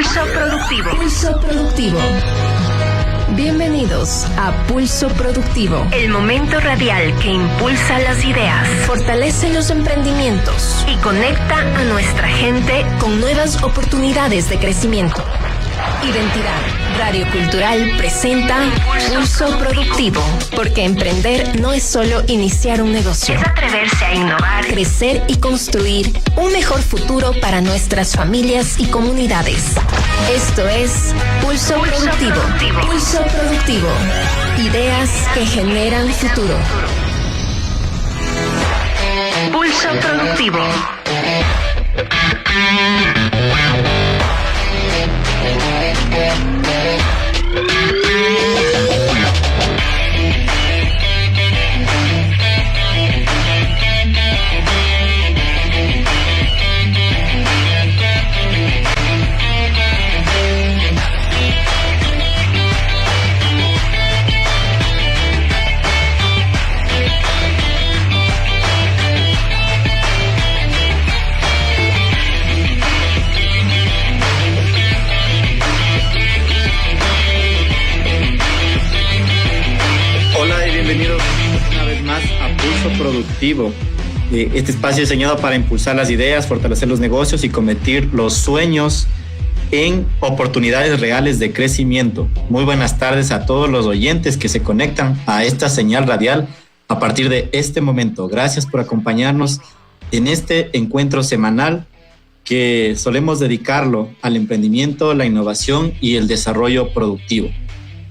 Pulso Productivo. Pulso Productivo. Bienvenidos a Pulso Productivo, el momento radial que impulsa las ideas, fortalece los emprendimientos y conecta a nuestra gente con nuevas oportunidades de crecimiento. Identidad Radio Cultural presenta Pulso Productivo, porque emprender no es solo iniciar un negocio, es atreverse a innovar, crecer y construir un mejor futuro para nuestras familias y comunidades. Esto es Pulso Productivo. Pulso Productivo. Ideas que generan futuro. Pulso Productivo. Productivo. Este espacio es diseñado para impulsar las ideas, fortalecer los negocios y convertir los sueños en oportunidades reales de crecimiento. Muy buenas tardes a todos los oyentes que se conectan a esta señal radial a partir de este momento. Gracias por acompañarnos en este encuentro semanal que solemos dedicarlo al emprendimiento, la innovación y el desarrollo productivo.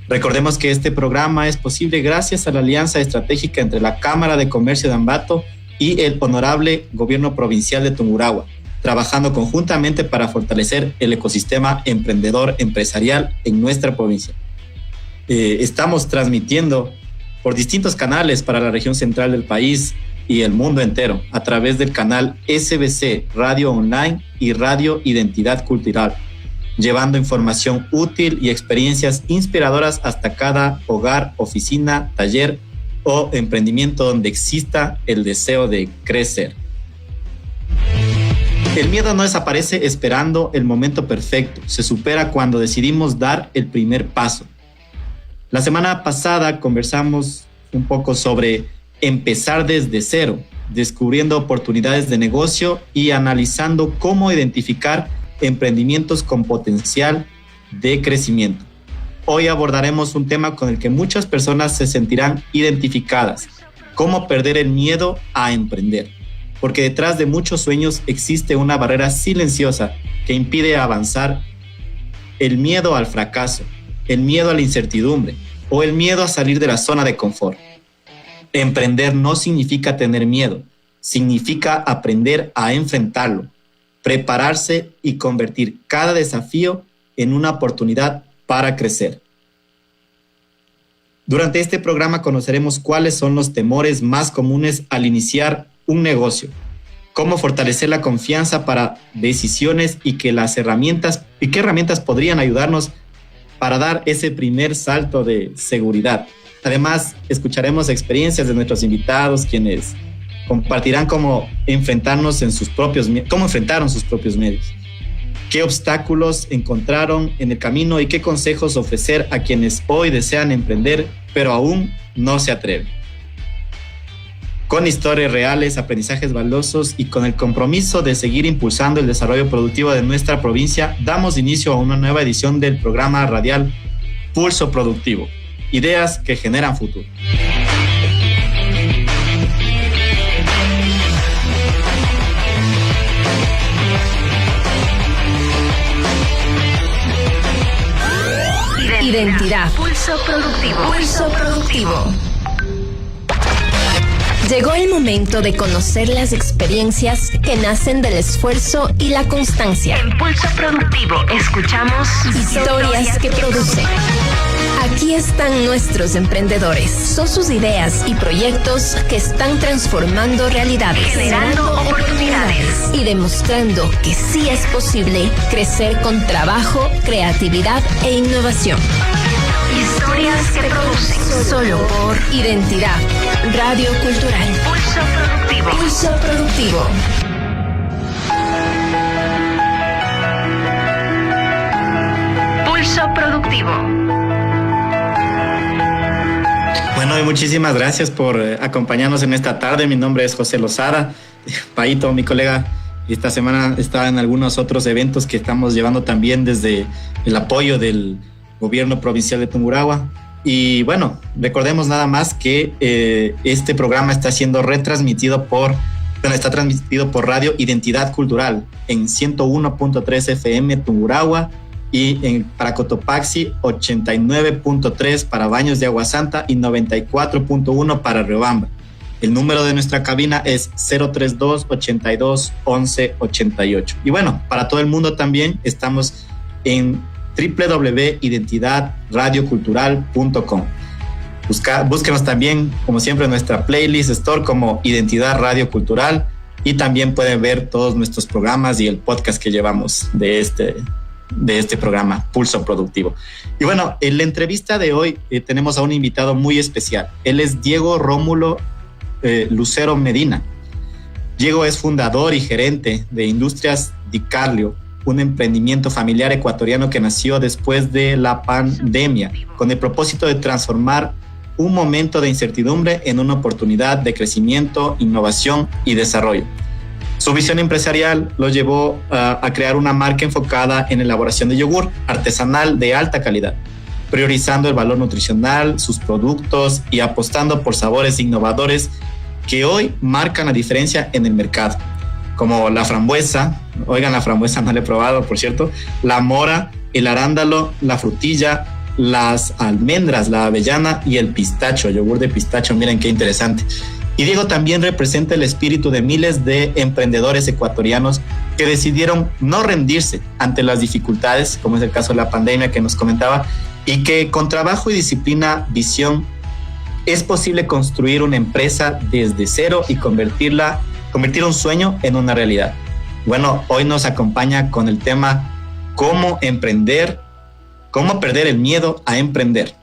Recordemos que este programa es posible gracias a la alianza estratégica entre la Cámara de Comercio de Ambato y el Honorable Gobierno Provincial de Tungurahua, trabajando conjuntamente para fortalecer el ecosistema emprendedor empresarial en nuestra provincia. Estamos transmitiendo por distintos canales para la región central del país y el mundo entero, a través del canal SBC Radio Online y Radio Identidad Cultural, llevando información útil y experiencias inspiradoras hasta cada hogar, oficina, taller o emprendimiento donde exista el deseo de crecer. El miedo no desaparece esperando el momento perfecto, se supera cuando decidimos dar el primer paso. La semana pasada conversamos un poco sobre empezar desde cero, descubriendo oportunidades de negocio y analizando cómo identificar emprendimientos con potencial de crecimiento. Hoy abordaremos un tema con el que muchas personas se sentirán identificadas: cómo perder el miedo a emprender. Porque detrás de muchos sueños existe una barrera silenciosa que impide avanzar: el miedo al fracaso, el miedo a la incertidumbre o el miedo a salir de la zona de confort. Emprender no significa tener miedo, significa aprender a enfrentarlo, prepararse y convertir cada desafío en una oportunidad para crecer. Durante este programa conoceremos cuáles son los temores más comunes al iniciar un negocio, cómo fortalecer la confianza para decisiones y qué herramientas podrían ayudarnos para dar ese primer salto de seguridad. Además, escucharemos experiencias de nuestros invitados, quienes compartirán cómo enfrentaron sus propios medios, qué obstáculos encontraron en el camino y qué consejos ofrecer a quienes hoy desean emprender, pero aún no se atreven. Con historias reales, aprendizajes valiosos y con el compromiso de seguir impulsando el desarrollo productivo de nuestra provincia, damos inicio a una nueva edición del programa radial Pulso Productivo. Ideas que generan futuro. Identidad. Pulso Productivo. Pulso Productivo. Llegó el momento de conocer las experiencias que nacen del esfuerzo y la constancia. En Pulso Productivo escuchamos historias que producen. Aquí están nuestros emprendedores. Son sus ideas y proyectos que están transformando realidades, generando oportunidades y demostrando que sí es posible crecer con trabajo, creatividad e innovación. Historias que producen. Solo por Identidad Radio Cultural. Pulso Productivo. Pulso Productivo. Bueno, muchísimas gracias por acompañarnos en esta tarde. Mi nombre es José Lozada. Paito, mi colega, esta semana estaba en algunos otros eventos que estamos llevando también desde el apoyo del gobierno provincial de Tungurahua. Y bueno, recordemos nada más que este programa está siendo está transmitido por Radio Identidad Cultural en 101.3 FM Tungurahua y para Cotopaxi 89.3 para Baños de Agua Santa y 94.1 para Riobamba. El número de nuestra cabina es 032 82 11 88. Y bueno, para todo el mundo también estamos en www.identidadradiocultural.com. Búsquenos también, como siempre, en nuestra playlist store como Identidad Radio Cultural, y también pueden ver todos nuestros programas y el podcast que llevamos de este programa Pulso Productivo. Y bueno, en la entrevista de hoy tenemos a un invitado muy especial. Él es Diego Rómulo Lucero Medina. Diego es fundador y gerente de Industrias Di Carlio, un emprendimiento familiar ecuatoriano que nació después de la pandemia, con el propósito de transformar un momento de incertidumbre en una oportunidad de crecimiento, innovación y desarrollo. Su visión empresarial lo llevó a crear una marca enfocada en elaboración de yogur artesanal de alta calidad, priorizando el valor nutricional, sus productos y apostando por sabores innovadores que hoy marcan la diferencia en el mercado, como la frambuesa. Oigan, la frambuesa no la he probado, por cierto, la mora, el arándano, la frutilla, las almendras, la avellana y el pistacho, yogur de pistacho. Miren qué interesante. Y Diego también representa el espíritu de miles de emprendedores ecuatorianos que decidieron no rendirse ante las dificultades, como es el caso de la pandemia que nos comentaba, y que con trabajo y disciplina, visión, es posible construir una empresa desde cero y convertir un sueño en una realidad. Bueno, hoy nos acompaña con el tema cómo emprender, cómo perder el miedo a emprender.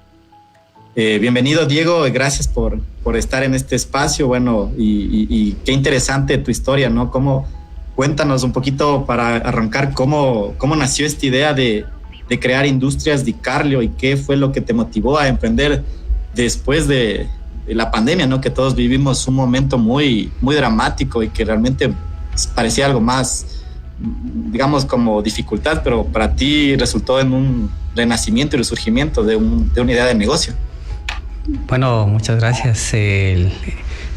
Bienvenido, Diego, gracias por estar en este espacio. Bueno, y qué interesante tu historia, ¿no? Cuéntanos un poquito para arrancar cómo nació esta idea de crear Industrias Di Carlio y qué fue lo que te motivó a emprender después de la pandemia, ¿no? Que todos vivimos un momento muy, muy dramático y que realmente parecía algo más, digamos, como dificultad, pero para ti resultó en un renacimiento y resurgimiento de una idea de negocio. Bueno, muchas gracias. El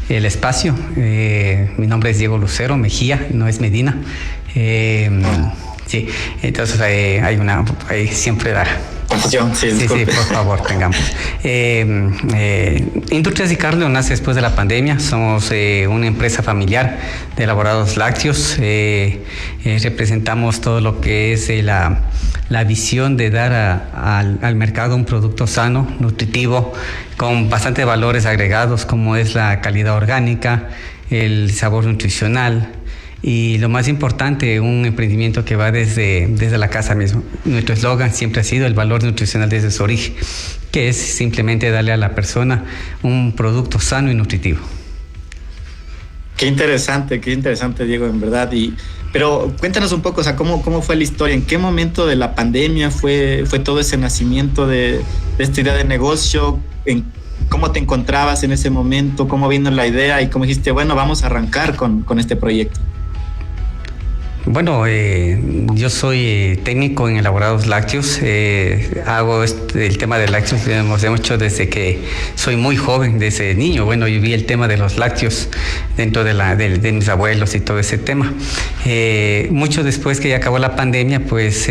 espacio. Mi nombre es Diego Lucero Mejía, no es Medina. Sí, entonces hay siempre la confusión. Sí, por favor, tengamos. Industrias Di Carlio nace después de la pandemia. Somos una empresa familiar de elaborados lácteos. Representamos todo lo que es la visión de dar al mercado un producto sano, nutritivo, con bastantes valores agregados, como es la calidad orgánica, el sabor nutricional y lo más importante, un emprendimiento que va desde la casa mismo. Nuestro eslogan siempre ha sido el valor nutricional desde su origen, que es simplemente darle a la persona un producto sano y nutritivo. Qué interesante, Diego, en verdad. Pero cuéntanos un poco, o sea, ¿cómo fue la historia? ¿En qué momento de la pandemia fue todo ese nacimiento de esta idea de negocio? ¿Cómo te encontrabas en ese momento? ¿Cómo vino la idea? Y cómo dijiste, bueno, vamos a arrancar con este proyecto. Bueno, yo soy técnico en elaborados lácteos. Hago el tema de lácteos, lo hemos hecho desde que soy muy joven, desde niño. Bueno, yo vi el tema de los lácteos dentro de mis abuelos y todo ese tema. Mucho después que ya acabó la pandemia, pues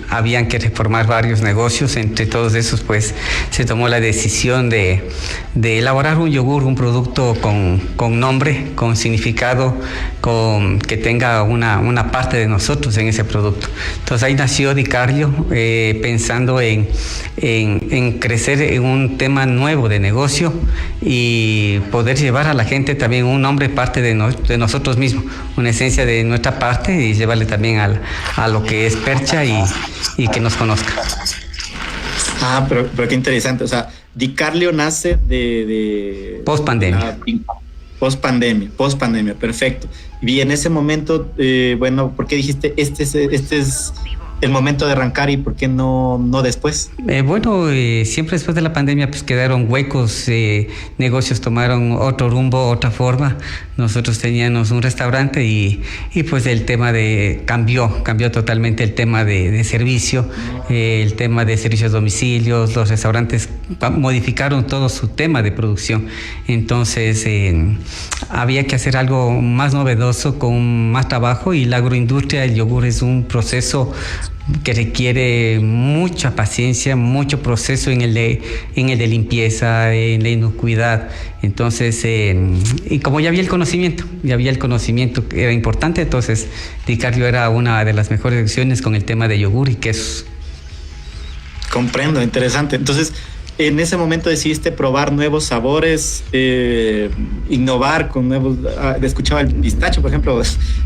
habían que reformar varios negocios. Entre todos esos, pues se tomó la decisión de elaborar un yogur, un producto con nombre, con significado, que tenga una parte de nosotros en ese producto. Entonces ahí nació Di Carlio, pensando en crecer en un tema nuevo de negocio y poder llevar a la gente también un nombre parte de nosotros mismos, una esencia de nuestra parte, y llevarle también a lo que es Percha y que nos conozca. Pero qué interesante. O sea, Di Carlio nace de post-pandemia. Post-pandemia, perfecto. Y en ese momento, bueno, ¿por qué dijiste este es el momento de arrancar y por qué no después? Siempre después de la pandemia pues quedaron huecos, negocios tomaron otro rumbo, otra forma. Nosotros teníamos un restaurante y pues el tema cambió totalmente el tema de servicio, el tema de servicios a domicilios, los restaurantes modificaron todo su tema de producción. Entonces había que hacer algo más novedoso con más trabajo, y la agroindustria del yogur es un proceso que requiere mucha paciencia, mucho proceso en el de limpieza, en la inocuidad. Entonces, y como ya había el conocimiento que era importante, entonces Dicario era una de las mejores opciones con el tema de yogur y quesos. Comprendo, interesante. Entonces, en ese momento decidiste probar nuevos sabores, innovar con nuevos... escuchaba el pistacho, por ejemplo.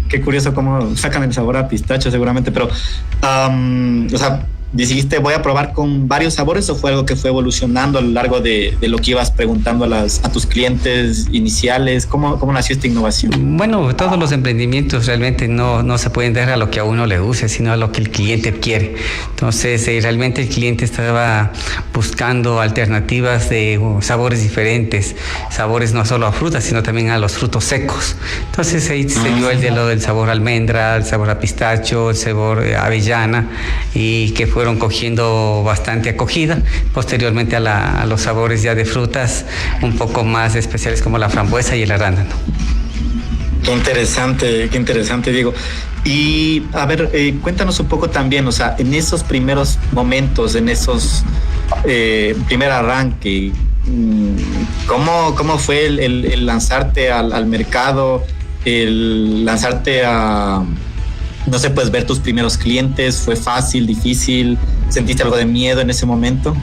Qué curioso cómo sacan el sabor a pistacho seguramente, pero... o sea, ¿decidiste voy a probar con varios sabores o fue algo que fue evolucionando a lo largo de lo que ibas preguntando a tus clientes iniciales? ¿Cómo nació esta innovación? Bueno, todos los emprendimientos realmente no se pueden dar a lo que a uno le guste, sino a lo que el cliente quiere. Entonces, realmente el cliente estaba buscando alternativas de sabores diferentes, sabores no solo a frutas, sino también a los frutos secos. Entonces, ahí se dio del sabor almendra, el sabor a pistacho, el sabor avellana, y que fueron cogiendo bastante acogida. Posteriormente a los sabores ya de frutas un poco más especiales como la frambuesa y el arándano. Qué interesante, Diego. Y a ver, cuéntanos un poco también, o sea, en esos primeros momentos, en esos primer arranque, ¿cómo fue el lanzarte al mercado, el lanzarte a... No sé, pues ver tus primeros clientes, ¿fue fácil, difícil? ¿Sentiste algo de miedo en ese momento?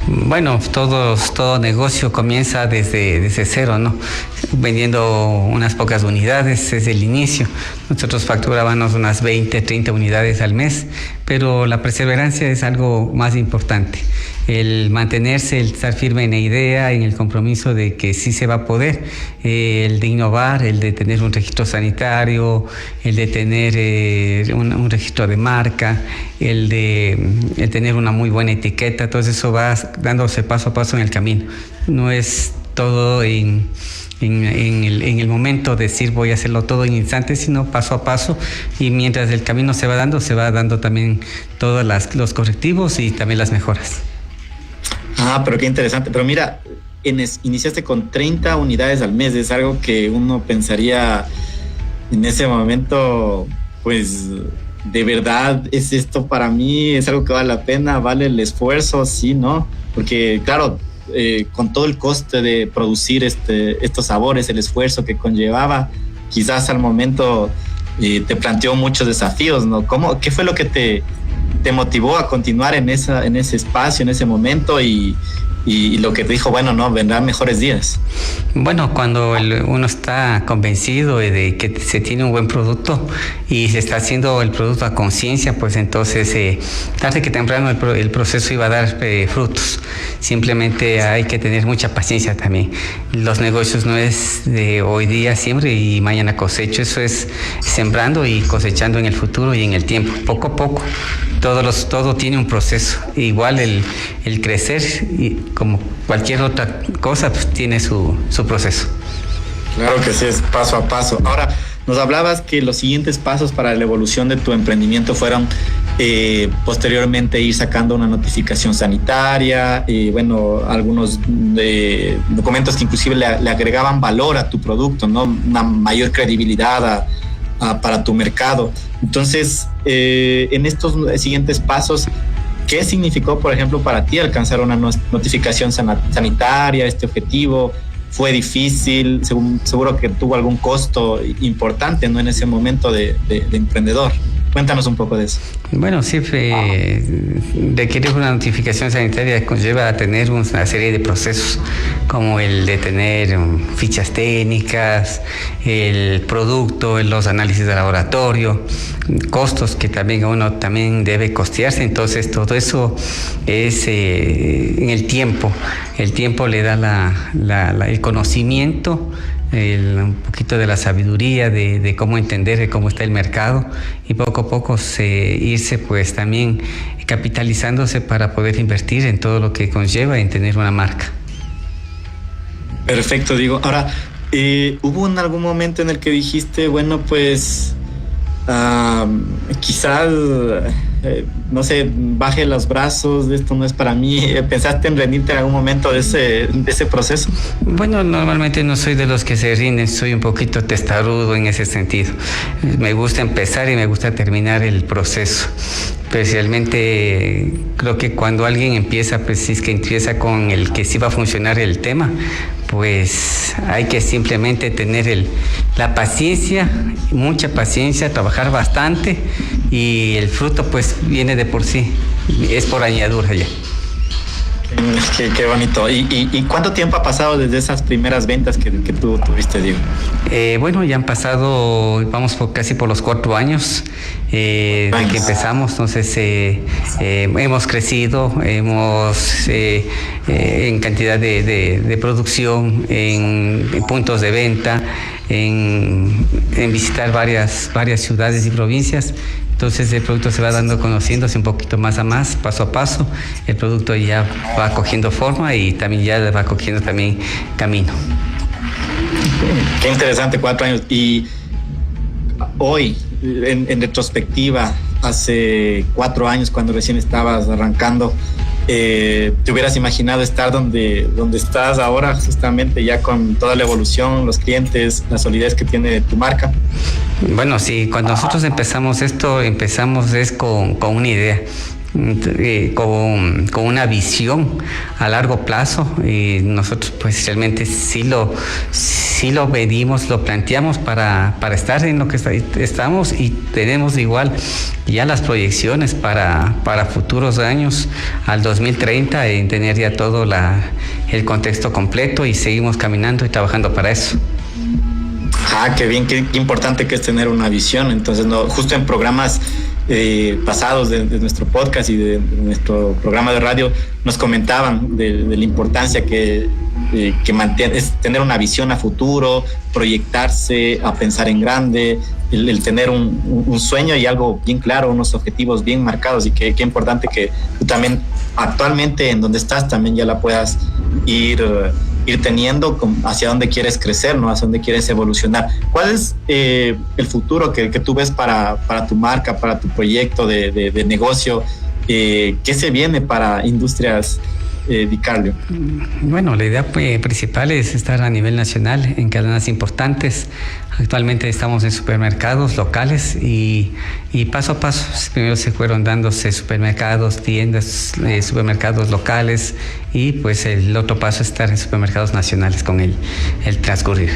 Bueno, todo negocio comienza desde cero, ¿no? Vendiendo unas pocas unidades desde el inicio. Nosotros facturábamos unas 20, 30 unidades al mes, pero la perseverancia es algo más importante. El mantenerse, el estar firme en la idea, en el compromiso de que sí se va a poder, el de innovar, el de tener un registro sanitario, el de tener un registro de marca, el tener una muy buena etiqueta. Todo eso va dándose paso a paso en el camino. No es todo en el momento de decir voy a hacerlo todo en instantes, sino paso a paso, y mientras el camino se va dando también todos los correctivos y también las mejoras. Pero qué interesante. Pero mira, iniciaste con 30 unidades al mes. Es algo que uno pensaría en ese momento, pues, de verdad, ¿es esto para mí? ¿Es algo que vale la pena? ¿Vale el esfuerzo? Sí, ¿no? Porque, claro, con todo el coste de producir estos sabores, el esfuerzo que conllevaba, quizás al momento te planteó muchos desafíos, ¿no? ¿Qué fue lo que te motivó a continuar en ese espacio, en ese momento, y lo que te dijo, bueno, no, vendrán mejores días? Bueno, cuando uno está convencido de que se tiene un buen producto y se está haciendo el producto a conciencia, pues entonces tarde que temprano el proceso iba a dar frutos. Simplemente hay que tener mucha paciencia también. Los negocios no es de hoy día siempre y mañana cosecho, eso es sembrando y cosechando en el futuro y en el tiempo, poco a poco. Todo tiene un proceso. Igual el crecer, y como cualquier otra cosa, pues tiene su proceso. Claro que sí, es paso a paso. Ahora, nos hablabas que los siguientes pasos para la evolución de tu emprendimiento fueron posteriormente ir sacando una notificación sanitaria, algunos documentos que inclusive le agregaban valor a tu producto, ¿no? Una mayor credibilidad para tu mercado. Entonces, en estos siguientes pasos, ¿qué significó, por ejemplo, para ti alcanzar una notificación sanitaria, este objetivo? ¿Fue difícil? Seguro que tuvo algún costo importante, ¿no? En ese momento de emprendedor. Cuéntanos un poco de eso. Bueno, sí, requiere una notificación sanitaria, conlleva a tener una serie de procesos, como el de tener fichas técnicas, el producto, los análisis de laboratorio, costos que también uno debe costearse. Entonces todo eso es en el tiempo. El tiempo le da el conocimiento un poquito de la sabiduría de cómo entender de cómo está el mercado y poco a poco irse pues también capitalizándose para poder invertir en todo lo que conlleva en tener una marca. Perfecto, Diego. Ahora, ¿hubo en algún momento en el que dijiste, bueno, pues quizás, no sé, baje los brazos, esto no es para mí? ¿Pensaste en rendirte en algún momento de ese proceso? Bueno, normalmente no soy de los que se rinden, soy un poquito testarudo en ese sentido. Me gusta empezar y me gusta terminar el proceso. Especialmente creo que cuando alguien empieza, pues si es que empieza con el que sí va a funcionar el tema, pues hay que simplemente tener la paciencia, mucha paciencia, trabajar bastante y el fruto pues viene de por sí, es por añadidura ya. Qué bonito. ¿Y cuánto tiempo ha pasado desde esas primeras ventas que tú tuviste, Diego? Bueno, ya han pasado, vamos casi por los 4 años desde que empezamos. Entonces hemos crecido, en cantidad de producción, en puntos de venta, en visitar varias ciudades y provincias. Entonces el producto se va dando conociéndose un poquito más a más, paso a paso. El producto ya va cogiendo forma y también ya va cogiendo también camino. Qué interesante, 4 años. Y hoy, en retrospectiva, hace 4 años, cuando recién estabas arrancando, ¿te hubieras imaginado estar donde estás ahora, justamente ya con toda la evolución, los clientes, la solidez que tiene tu marca? Bueno, sí, cuando nosotros empezamos es con una idea, con una visión a largo plazo, y nosotros pues realmente sí lo medimos, lo planteamos para estar en lo que estamos, y tenemos igual ya las proyecciones para futuros años, al 2030, en tener ya todo el contexto completo, y seguimos caminando y trabajando para eso. Qué bien, qué importante que es tener una visión. Entonces, justo en programas pasados de nuestro podcast y de nuestro programa de radio nos comentaban de la importancia que mantiene, es tener una visión a futuro, proyectarse, a pensar en grande, el tener un sueño y algo bien claro, unos objetivos bien marcados, y qué importante que tú también actualmente en donde estás también ya la puedas ir teniendo hacia dónde quieres crecer, ¿no? Hacia dónde quieres evolucionar. ¿Cuál es el futuro que tú ves para tu marca, para tu proyecto de negocio? ¿Qué se viene para Industrias Di-Carlo? Bueno, la idea principal es estar a nivel nacional en cadenas importantes. Actualmente estamos en supermercados locales y paso a paso primero se fueron dándose supermercados, tiendas, supermercados locales, y pues el otro paso es estar en supermercados nacionales con el transcurrir.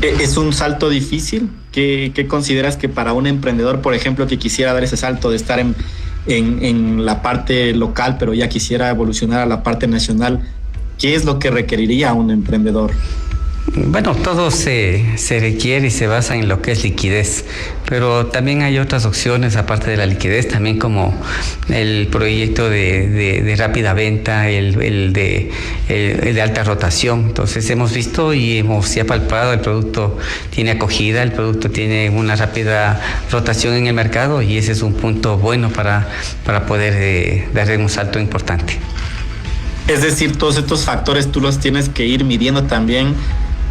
¿Es un salto difícil? ¿Qué consideras que para un emprendedor, por ejemplo, que quisiera dar ese salto de estar en la parte local, pero ya quisiera evolucionar a la parte nacional, qué es lo que requeriría un emprendedor? Bueno, todo se requiere y se basa en lo que es liquidez, pero también hay otras opciones aparte de la liquidez, también como el proyecto de rápida venta, el de alta rotación. Entonces hemos visto y hemos ya palpado, el producto tiene acogida, el producto tiene una rápida rotación en el mercado, y ese es un punto bueno para poder darle un salto importante. Es decir, todos estos factores tú los tienes que ir midiendo también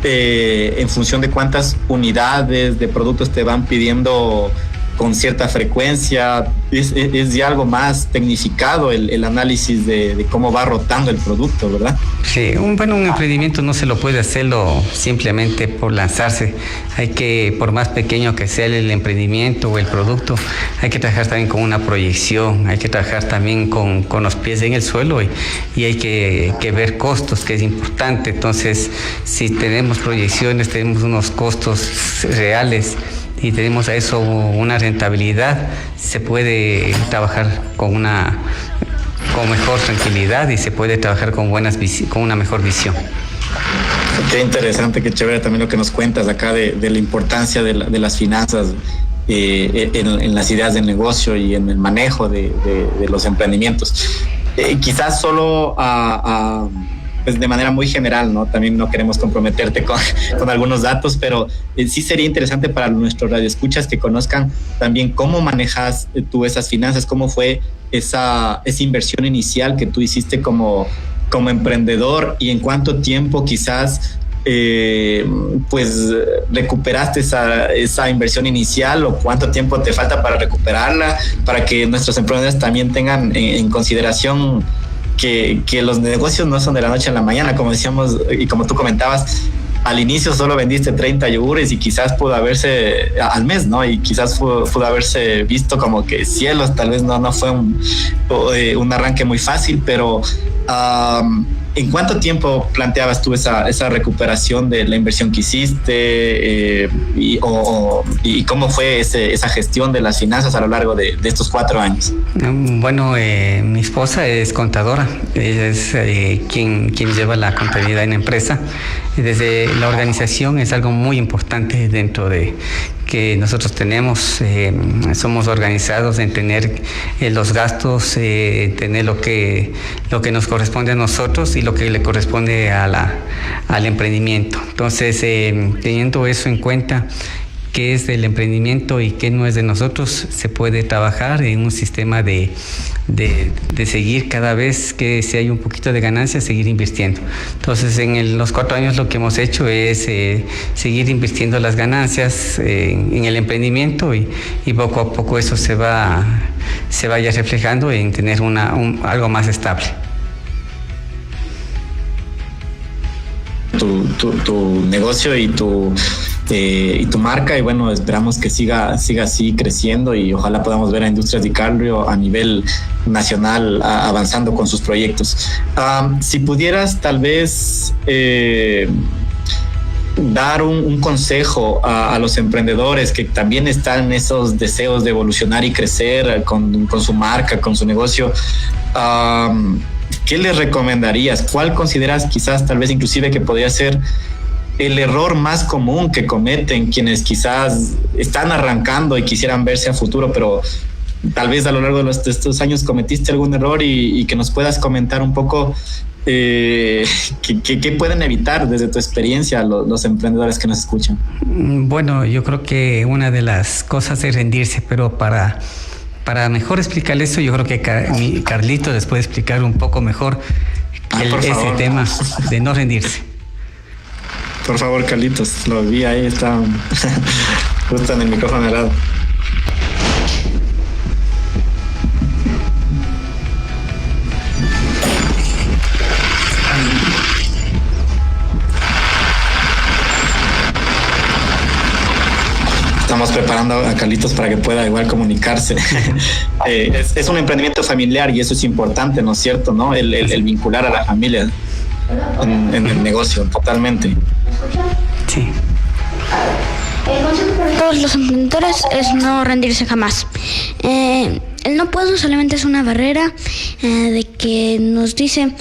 en función de cuántas unidades de productos te van pidiendo con cierta frecuencia. Es ya algo más tecnificado el análisis de cómo va rotando el producto, ¿verdad? Sí, un emprendimiento no se lo puede hacerlo simplemente por lanzarse. Hay que, por más pequeño que sea el emprendimiento o el producto, hay que trabajar también con una proyección, hay que trabajar también con los pies en el suelo, y hay que ver costos, que es importante. Entonces, si tenemos proyecciones, tenemos unos costos reales y tenemos a eso una rentabilidad, se puede trabajar con mejor tranquilidad, y se puede trabajar con una mejor visión. Qué interesante, qué chévere también lo que nos cuentas acá de la importancia de las finanzas en las ideas de negocio y en el manejo de los emprendimientos. Quizás solo pues de manera muy general, ¿no? También no queremos comprometerte con algunos datos, pero sí sería interesante para nuestros radioescuchas que conozcan también cómo manejas tú esas finanzas, cómo fue esa inversión inicial que tú hiciste como emprendedor y en cuánto tiempo quizás pues recuperaste esa inversión inicial o cuánto tiempo te falta para recuperarla, para que nuestros emprendedores también tengan en consideración que los negocios no son de la noche a la mañana, como decíamos y como tú comentabas. Al inicio solo vendiste 30 yogures y quizás pudo haberse al mes, ¿no? Y quizás pudo haberse visto como que cielos, tal vez no fue un arranque muy fácil, pero ¿en cuánto tiempo planteabas tú esa recuperación de la inversión que hiciste y cómo fue esa gestión de las finanzas a lo largo de estos 4 años? Bueno, mi esposa es contadora, ella es quien lleva la contabilidad en la empresa. Desde la organización es algo muy importante dentro de que nosotros tenemos, somos organizados en tener los gastos, tener lo que nos corresponde a nosotros y lo que le corresponde al emprendimiento. Entonces, teniendo eso en cuenta, qué es del emprendimiento y qué no es de nosotros, se puede trabajar en un sistema de seguir cada vez que si hay un poquito de ganancia, seguir invirtiendo. Entonces, en los 4 años lo que hemos hecho es seguir invirtiendo las ganancias en el emprendimiento y poco a poco eso se vaya reflejando en tener algo más estable. Tu negocio y tu marca, y bueno, esperamos que siga así creciendo y ojalá podamos ver a Industrias Di Carlo a nivel nacional avanzando con sus proyectos. Si pudieras tal vez dar un consejo a los emprendedores que también están en esos deseos de evolucionar y crecer con su marca, con su negocio, ¿qué les recomendarías? ¿Cuál consideras quizás tal vez inclusive que podría ser el error más común que cometen quienes quizás están arrancando y quisieran verse a futuro, pero tal vez a lo largo de estos años cometiste algún error y que nos puedas comentar un poco qué pueden evitar desde tu experiencia los emprendedores que nos escuchan? Bueno, yo creo que una de las cosas es rendirse, pero para mejor explicar eso, yo creo que Carlito les puede explicar un poco mejor ese tema de no rendirse. Por favor, Carlitos, lo vi ahí, está justo en el micrófono al lado. Estamos preparando a Carlitos para que pueda igual comunicarse. Es un emprendimiento familiar y eso es importante, ¿no es cierto? ¿No? El vincular a la familia en el negocio, totalmente. Sí. El consejo para todos los emprendedores es no rendirse jamás. El no puedo solamente es una barrera de que nos dice,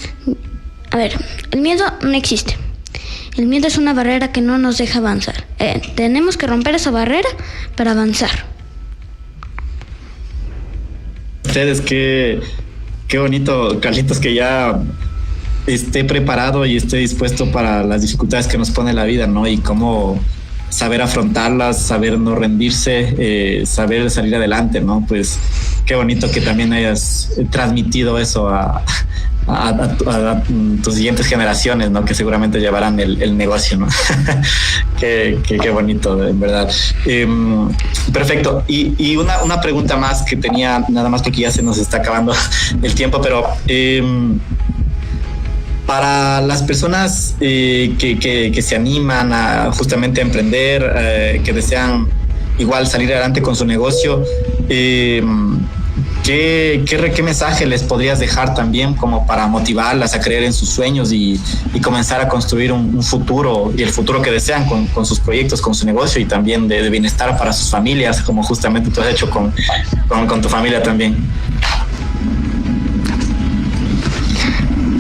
a ver, el miedo no existe. El miedo es una barrera que no nos deja avanzar. Tenemos que romper esa barrera para avanzar. Ustedes, qué bonito, Carlitos, que ya esté preparado y esté dispuesto para las dificultades que nos pone la vida, ¿no? Y cómo saber afrontarlas, saber no rendirse, saber salir adelante, ¿no? Pues qué bonito que también hayas transmitido eso a tus siguientes generaciones, ¿no? Que seguramente llevarán el negocio, ¿no? qué bonito, en verdad. Perfecto. Y una pregunta más que tenía, nada más porque ya se nos está acabando el tiempo, pero para las personas que se animan a justamente a emprender, que desean igual salir adelante con su negocio, ¿qué mensaje les podrías dejar también como para motivarlas a creer en sus sueños y comenzar a construir un futuro y el futuro que desean con sus proyectos, con su negocio y también de bienestar para sus familias, como justamente tú has hecho con tu familia también?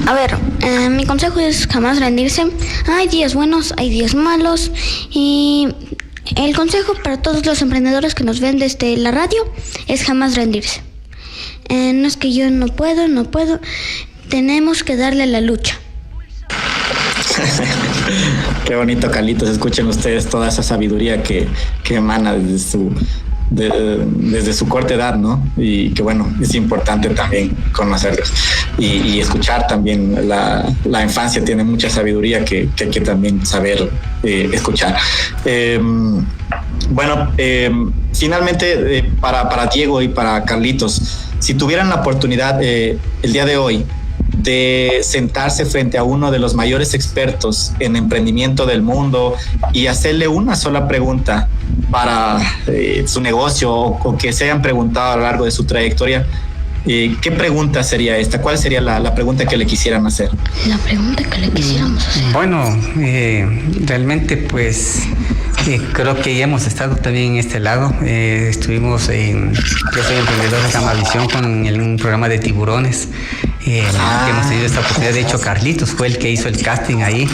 A ver, mi consejo es jamás rendirse. Hay días buenos, hay días malos y el consejo para todos los emprendedores que nos ven desde la radio es jamás rendirse. No es que yo no puedo, tenemos que darle la lucha. Qué bonito, Carlitos. Escuchen ustedes toda esa sabiduría que emana desde su corta edad, ¿no? Y que bueno, es importante también conocerlos y escuchar también. La infancia tiene mucha sabiduría que hay que también saber escuchar. Finalmente, para Diego y para Carlitos, si tuvieran la oportunidad el día de hoy de sentarse frente a uno de los mayores expertos en emprendimiento del mundo y hacerle una sola pregunta para su negocio o que se hayan preguntado a lo largo de su trayectoria, ¿qué pregunta sería esta? ¿Cuál sería la pregunta que le quisieran hacer? La pregunta que le quisiéramos hacer. Bueno, realmente pues creo que ya hemos estado también en este lado. Yo soy emprendedor de Gamavisión con un programa de tiburones. Que hemos tenido esta oportunidad. De hecho, Carlitos fue el que hizo el casting ahí.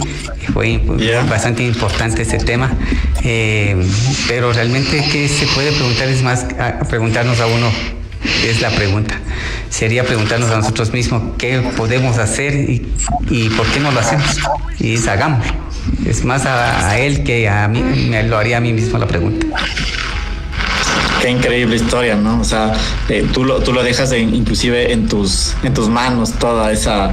Fue bastante importante ese tema. Pero realmente, ¿qué se puede preguntar? Es más, preguntarnos a uno, es la pregunta. Sería preguntarnos a nosotros mismos qué podemos hacer y por qué no lo hacemos. Y hagámoslo. Es más a él que a mí, me lo haría a mí mismo la pregunta. Qué increíble historia, ¿no? O sea, tú lo dejas inclusive en tus manos toda esa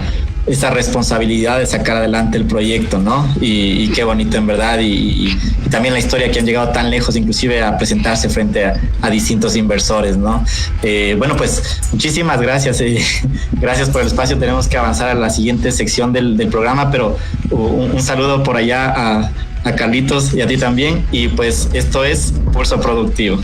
responsabilidad de sacar adelante el proyecto, ¿no? Y qué bonito en verdad, y también la historia que han llegado tan lejos, inclusive a presentarse frente a distintos inversores, ¿no? Bueno, pues muchísimas gracias, gracias por el espacio. Tenemos que avanzar a la siguiente sección del programa, pero un saludo por allá a Carlitos y a ti también, y pues esto es Pulso Productivo.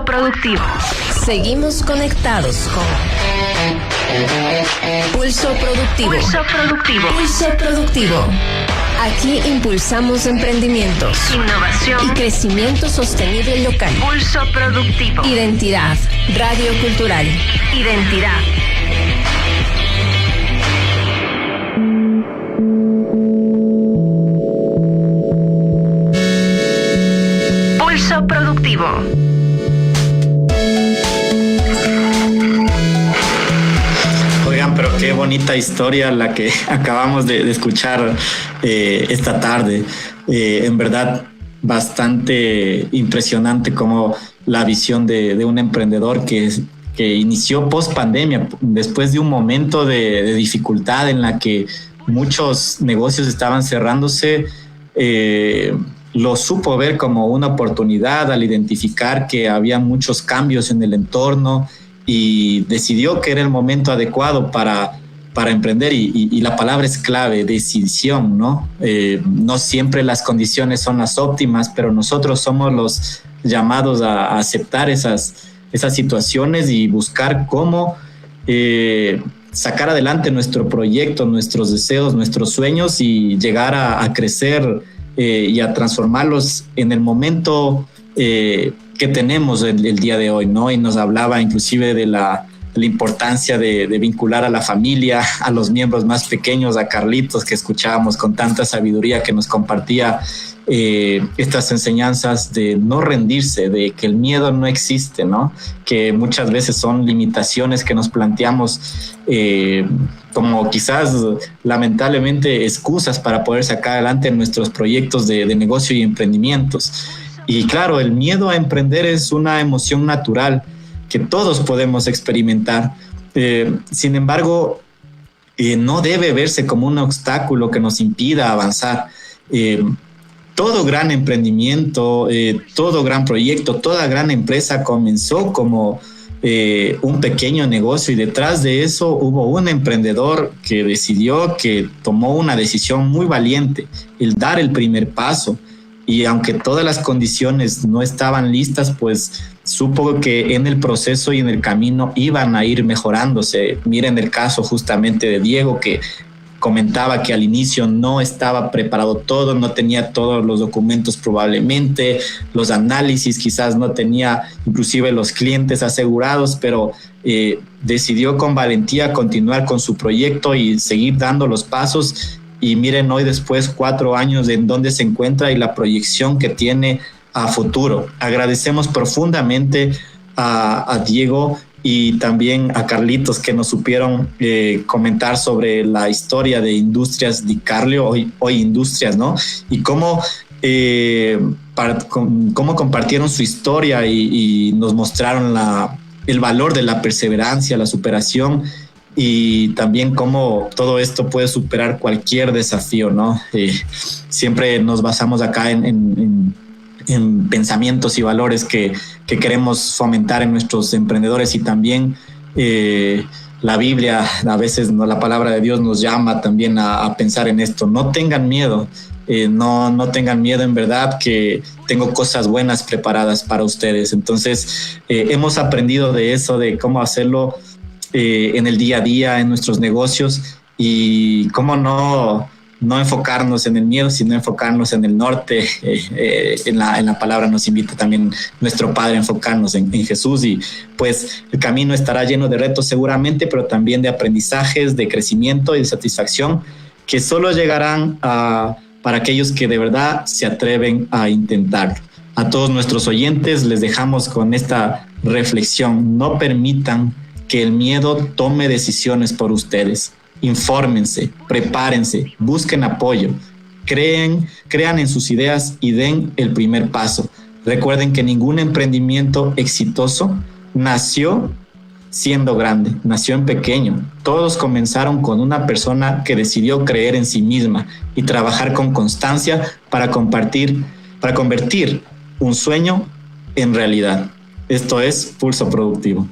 Productivo. Seguimos conectados con Pulso Productivo. Pulso Productivo. Pulso Productivo. Aquí impulsamos emprendimientos, innovación y crecimiento sostenible local. Pulso Productivo. Identidad radiocultural. Identidad. Pulso Productivo. Pero qué bonita historia la que acabamos de escuchar esta tarde. En verdad, bastante impresionante como la visión de un emprendedor que inició post pandemia, después de un momento de dificultad en la que muchos negocios estaban cerrándose. Lo supo ver como una oportunidad al identificar que había muchos cambios en el entorno, y decidió que era el momento adecuado para emprender, y la palabra es clave, decisión, ¿no? No siempre las condiciones son las óptimas, pero nosotros somos los llamados a aceptar esas situaciones y buscar cómo sacar adelante nuestro proyecto, nuestros deseos, nuestros sueños, y llegar a crecer y a transformarlos en el momento que tenemos el día de hoy, ¿no? Y nos hablaba inclusive de la importancia de vincular a la familia, a los miembros más pequeños, a Carlitos, que escuchábamos con tanta sabiduría, que nos compartía estas enseñanzas de no rendirse, de que el miedo no existe, ¿no? Que muchas veces son limitaciones que nos planteamos como quizás lamentablemente excusas para poder sacar adelante nuestros proyectos de negocio y emprendimientos. Y claro, el miedo a emprender es una emoción natural que todos podemos experimentar. Sin embargo, no debe verse como un obstáculo que nos impida avanzar. Todo gran emprendimiento, todo gran proyecto, toda gran empresa comenzó como un pequeño negocio, y detrás de eso hubo un emprendedor que tomó una decisión muy valiente, el dar el primer paso. Y aunque todas las condiciones no estaban listas, pues supo que en el proceso y en el camino iban a ir mejorándose. Miren el caso justamente de Diego, que comentaba que al inicio no estaba preparado todo, no tenía todos los documentos probablemente, los análisis quizás no tenía inclusive los clientes asegurados, pero decidió con valentía continuar con su proyecto y seguir dando los pasos. Y miren hoy después 4 años en dónde se encuentra y la proyección que tiene a futuro. Agradecemos profundamente a Diego y también a Carlitos que nos supieron comentar sobre la historia de Industrias Di Carlio, hoy Industrias, ¿no? Y cómo compartieron su historia y nos mostraron el valor de la perseverancia, la superación, y también cómo todo esto puede superar cualquier desafío, ¿no? Siempre nos basamos acá en pensamientos y valores que queremos fomentar en nuestros emprendedores, y también la Biblia, a veces la palabra de Dios nos llama también a pensar en esto. No tengan miedo, no tengan miedo, en verdad que tengo cosas buenas preparadas para ustedes. Entonces hemos aprendido de eso, de cómo hacerlo en el día a día, en nuestros negocios, y cómo no enfocarnos en el miedo, sino enfocarnos en el norte. En la palabra nos invita también nuestro Padre a enfocarnos en Jesús, y pues el camino estará lleno de retos seguramente, pero también de aprendizajes, de crecimiento y de satisfacción que solo llegarán para aquellos que de verdad se atreven a intentarlo. A todos nuestros oyentes les dejamos con esta reflexión: no permitan que el miedo tome decisiones por ustedes. Infórmense, prepárense, busquen apoyo, crean en sus ideas y den el primer paso. Recuerden que ningún emprendimiento exitoso nació siendo grande, nació en pequeño. Todos comenzaron con una persona que decidió creer en sí misma y trabajar con constancia para convertir un sueño en realidad. Esto es Pulso Productivo.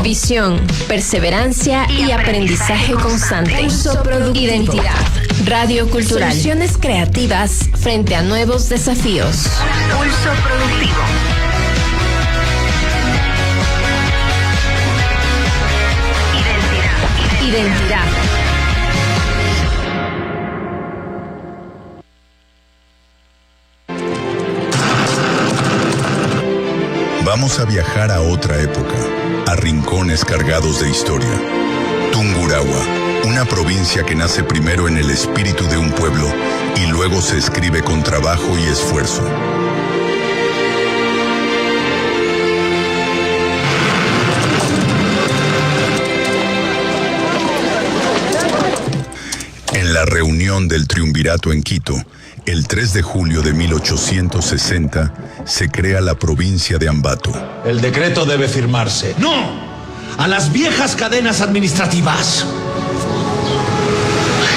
Visión, perseverancia y aprendizaje constante. Pulso Productivo. Identidad. Radio Cultural. Soluciones creativas frente a nuevos desafíos. Pulso Productivo. Identidad. Vamos a viajar a otra época, a rincones cargados de historia. Tungurahua, una provincia que nace primero en el espíritu de un pueblo y luego se escribe con trabajo y esfuerzo. En la reunión del Triunvirato en Quito, el 3 de julio de 1860, se crea la provincia de Ambato. El decreto debe firmarse. ¡No! ¡A las viejas cadenas administrativas!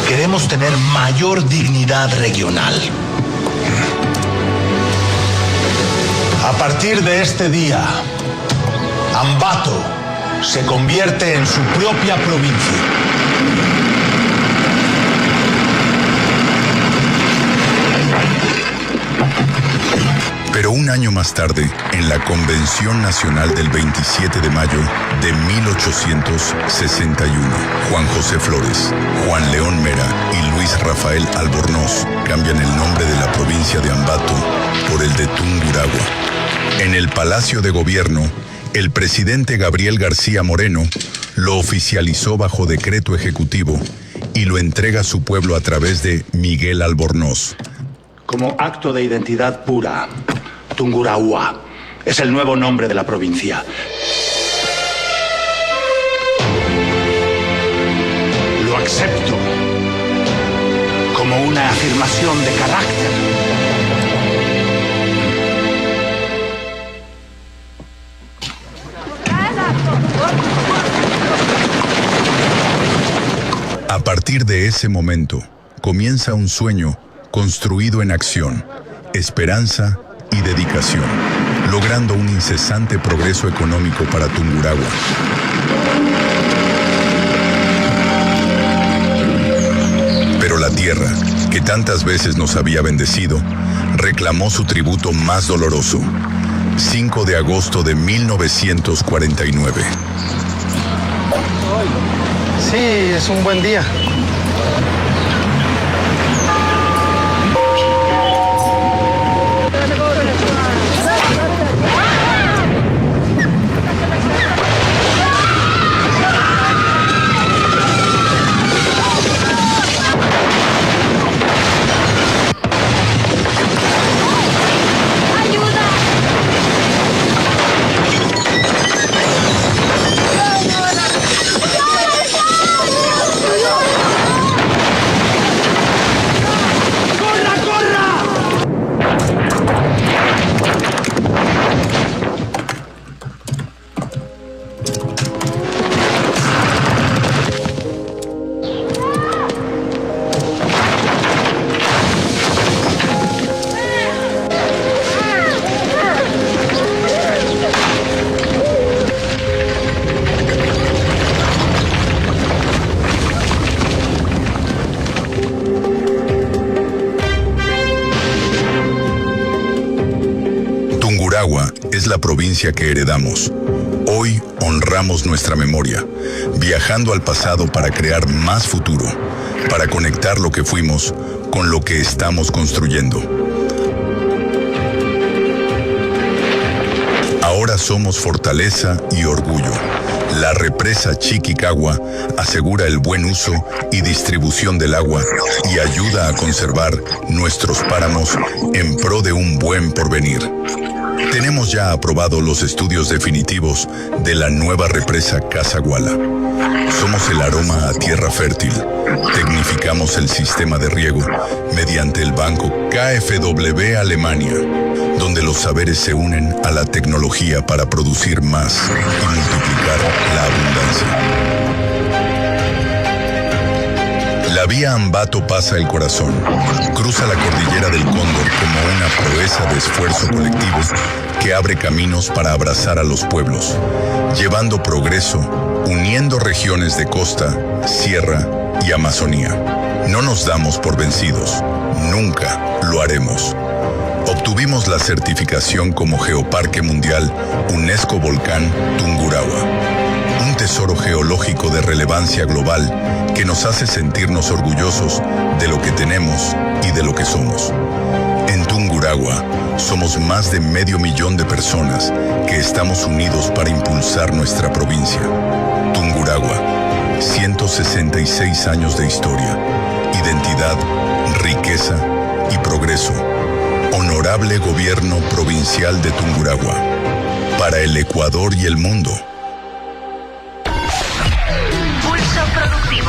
Queremos tener mayor dignidad regional. A partir de este día, Ambato se convierte en su propia provincia. Pero un año más tarde, en la Convención Nacional del 27 de mayo de 1861, Juan José Flores, Juan León Mera y Luis Rafael Albornoz cambian el nombre de la provincia de Ambato por el de Tungurahua. En el Palacio de Gobierno, el presidente Gabriel García Moreno lo oficializó bajo decreto ejecutivo y lo entrega a su pueblo a través de Miguel Albornoz. Como acto de identidad pura, Tungurahua es el nuevo nombre de la provincia. Lo acepto. como una afirmación de carácter. A partir de ese momento, comienza un sueño construido en acción, esperanza y dedicación, logrando un incesante progreso económico para Tungurahua. Pero la tierra, que tantas veces nos había bendecido, reclamó su tributo más doloroso. 5 de agosto de 1949. Sí, es un buen día. Tungurahua es la provincia que heredamos. Hoy honramos nuestra memoria, viajando al pasado para crear más futuro, para conectar lo que fuimos con lo que estamos construyendo. Ahora somos fortaleza y orgullo. La represa Chiquicagua asegura el buen uso y distribución del agua y ayuda a conservar nuestros páramos en pro de un buen porvenir. Tenemos ya aprobados los estudios definitivos de la nueva represa Casaguala. Somos el aroma a tierra fértil. Tecnificamos el sistema de riego mediante el banco KfW Alemania, donde los saberes se unen a la tecnología para producir más y multiplicar la abundancia. La vía Ambato pasa el corazón, cruza la cordillera del Cóndor como una proeza de esfuerzo colectivo que abre caminos para abrazar a los pueblos, llevando progreso, uniendo regiones de costa, sierra y Amazonía. No nos damos por vencidos, nunca lo haremos. Obtuvimos la certificación como Geoparque Mundial UNESCO Volcán Tungurahua, un tesoro geológico de relevancia global que nos hace sentirnos orgullosos de lo que tenemos y de lo que somos. En Tungurahua somos más de 500,000 de personas que estamos unidos para impulsar nuestra provincia. Tungurahua, 166 años de historia, identidad, riqueza y progreso. Honorable Gobierno Provincial de Tungurahua, para el Ecuador y el mundo.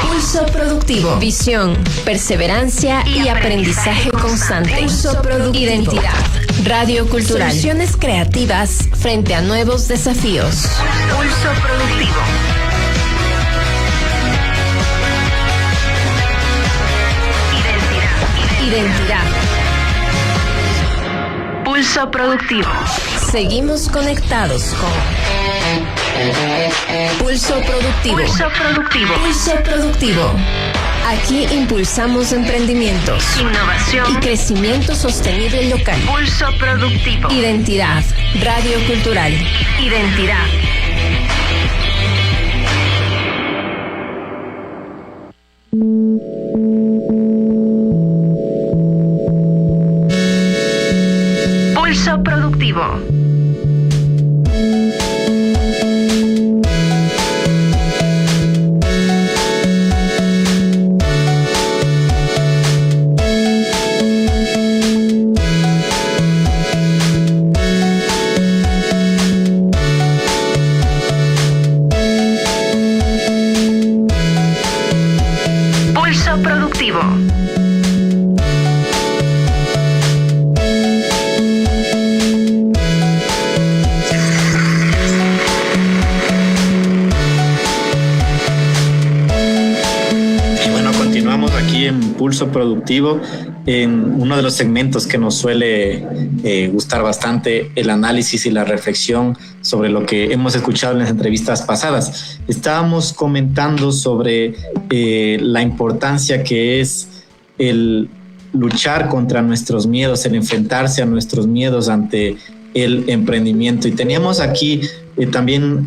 Pulso Productivo. Visión, perseverancia y aprendizaje constante. Pulso Productivo. Identidad. Radio Cultural. Soluciones creativas frente a nuevos desafíos. Pulso Productivo. Identidad. Pulso Productivo. Seguimos conectados con Pulso Productivo. Pulso Productivo. Pulso Productivo. Aquí impulsamos emprendimientos, Innovación y crecimiento sostenible local. Pulso Productivo. Identidad. Radio Cultural. Identidad. Pulso Productivo. Pulso Productivo. Continuamos aquí en Pulso Productivo, en uno de los segmentos que nos suele gustar bastante, el análisis y la reflexión sobre lo que hemos escuchado en las entrevistas pasadas. Estábamos comentando sobre la importancia que es el luchar contra nuestros miedos, el enfrentarse a nuestros miedos ante el emprendimiento. Y teníamos aquí también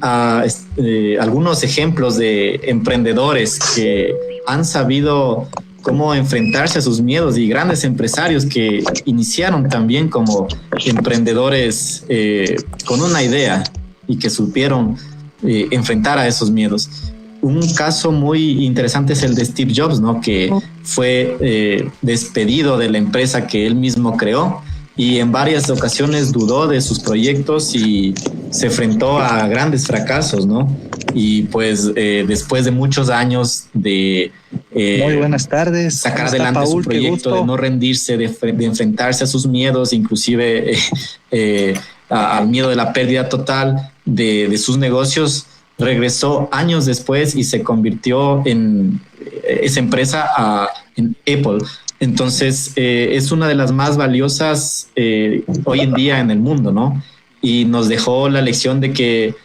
algunos ejemplos de emprendedores que han sabido cómo enfrentarse a sus miedos, y grandes empresarios que iniciaron también como emprendedores con una idea y que supieron enfrentar a esos miedos. Un caso muy interesante es el de Steve Jobs, ¿no? Que fue despedido de la empresa que él mismo creó, y en varias ocasiones dudó de sus proyectos y se enfrentó a grandes fracasos, ¿no? Y pues después de muchos años de muy buenas tardes, sacar adelante Paul, su proyecto, de no rendirse, de enfrentarse a sus miedos, inclusive al miedo de la pérdida total de sus negocios, regresó años después y se convirtió en esa empresa en Apple. Entonces, es una de las más valiosas hoy en día en el mundo, ¿no? Y nos dejó la lección de que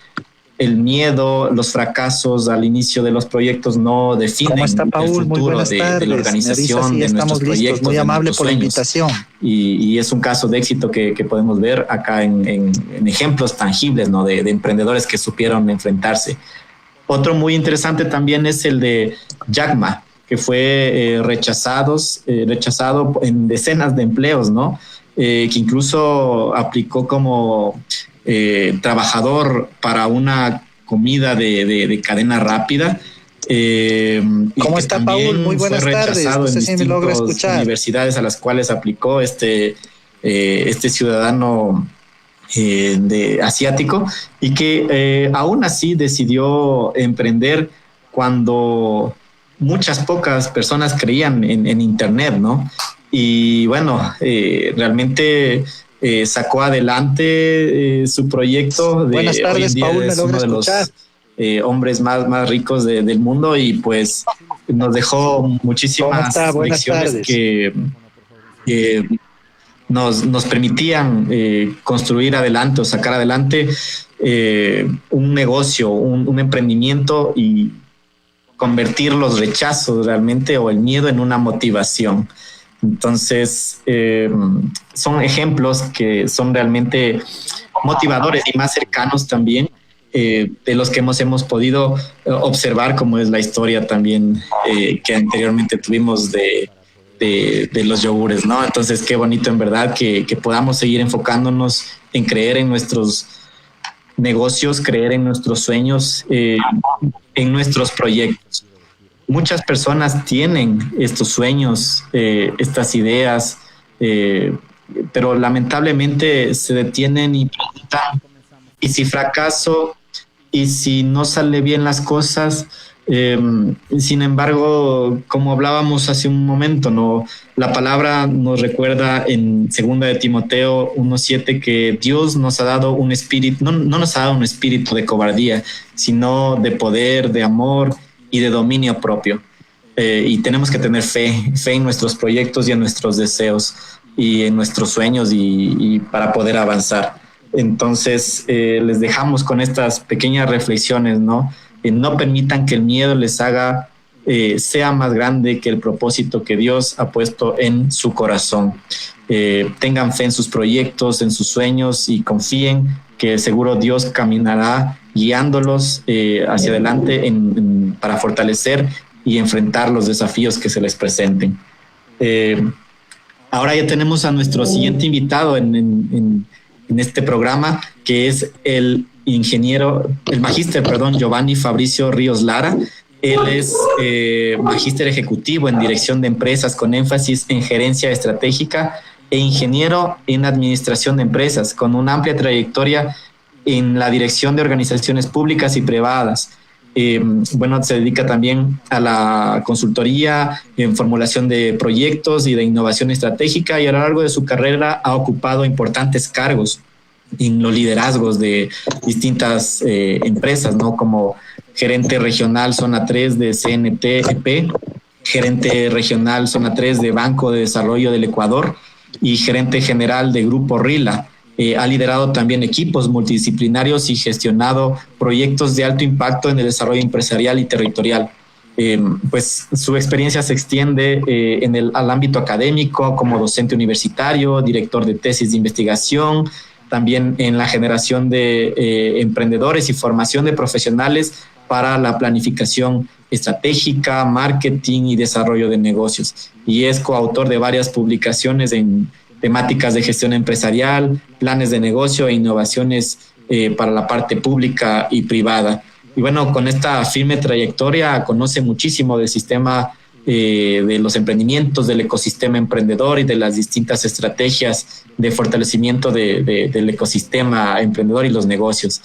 el miedo, los fracasos al inicio de los proyectos no definen ¿Cómo está, Paul? el futuro de la organización, de nuestros proyectos. Muy amable por la invitación. Y es un caso de éxito que podemos ver acá en ejemplos tangibles, ¿no? De emprendedores que supieron enfrentarse. Otro muy interesante también es el de Jack Ma, que fue rechazado en decenas de empleos, ¿no? Que incluso aplicó como trabajador para una comida de cadena rápida. ¿Cómo está, Paul? Muy buenas tardes. No sé si me logra escuchar. Universidades a las cuales aplicó este ciudadano asiático, y que aún así decidió emprender cuando muchas pocas personas creían en Internet, ¿no? Y bueno, realmente sacó adelante su proyecto. Buenas tardes, Paul, ¿me logra escuchar? Hombres más ricos del mundo, y pues nos dejó muchísimas lecciones que nos permitían construir adelante o sacar adelante un negocio, un emprendimiento, y convertir los rechazos realmente o el miedo en una motivación. Entonces, son ejemplos que son realmente motivadores y más cercanos también de los que hemos podido observar, como es la historia también que anteriormente tuvimos de los yogures, ¿no? Entonces, qué bonito en verdad que podamos seguir enfocándonos en creer en nuestros negocios, creer en nuestros sueños, en nuestros proyectos. Muchas personas tienen estos sueños, estas ideas, pero lamentablemente se detienen y preguntan, ¿y si fracaso? ¿Y si no sale bien las cosas? Sin embargo, como hablábamos hace un momento, ¿no? La palabra nos recuerda en 2 de Timoteo 1:7 que Dios nos ha dado un espíritu, no nos ha dado un espíritu de cobardía, sino de poder, de amor y de dominio propio. Y tenemos que tener fe en nuestros proyectos y en nuestros deseos y en nuestros sueños y para poder avanzar. Entonces, les dejamos con estas pequeñas reflexiones, ¿no? No permitan que el miedo les haga sea más grande que el propósito que Dios ha puesto en su corazón. Tengan fe en sus proyectos, en sus sueños, y confíen que seguro Dios caminará guiándolos hacia adelante para fortalecer y enfrentar los desafíos que se les presenten. Ahora ya tenemos a nuestro siguiente invitado en este programa, que es el magíster Giovanni Fabricio Ríos Lara. Él es magíster ejecutivo en dirección de empresas con énfasis en gerencia estratégica e ingeniero en administración de empresas, con una amplia trayectoria en la dirección de organizaciones públicas y privadas. Se dedica también a la consultoría en formulación de proyectos y de innovación estratégica, y a lo largo de su carrera ha ocupado importantes cargos en los liderazgos de distintas empresas, ¿no? Como gerente regional zona 3 de CNT EP, gerente regional Zona 3 de Banco de Desarrollo del Ecuador y gerente general de Grupo RILA. Ha liderado también equipos multidisciplinarios y gestionado proyectos de alto impacto en el desarrollo empresarial y territorial. Pues su experiencia se extiende al ámbito académico como docente universitario, director de tesis de investigación, también en la generación de emprendedores y formación de profesionales para la planificación estratégica, marketing y desarrollo de negocios. Y es coautor de varias publicaciones en temáticas de gestión empresarial, planes de negocio e innovaciones para la parte pública y privada. Y bueno, con esta firme trayectoria conoce muchísimo del sistema de los emprendimientos, del ecosistema emprendedor y de las distintas estrategias de fortalecimiento del ecosistema emprendedor y los negocios.